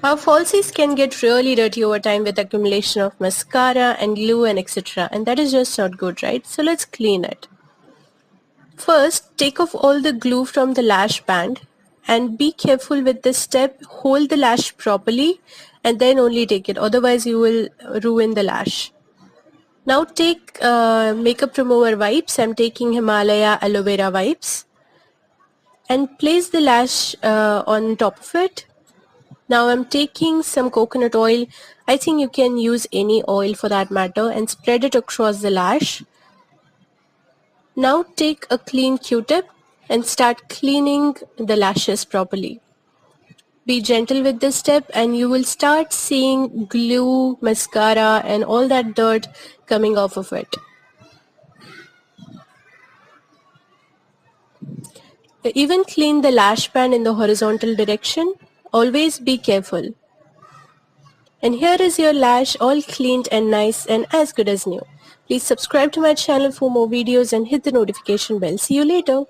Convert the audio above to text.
Our falsies can get really dirty over time with accumulation of mascara and glue and etc. And that is just not good, right? So let's clean it. First, take off all the glue from the lash band and be careful with this step. Hold the lash properly and then only take it, otherwise you will ruin the lash. Now take makeup remover wipes. I'm taking Himalaya aloe vera wipes and place the lash on top of it. Now I'm taking some coconut oil. I think you can use any oil for that matter, and spread it across the lash. Now take a clean Q-tip and start cleaning the lashes properly. Be gentle with this step and you will start seeing glue, mascara and all that dirt coming off of it. Even clean the lash band in the horizontal direction. Always be careful. And here is your lash all cleaned and nice and as good as new. Please subscribe to my channel for more videos and hit the notification bell. See you later.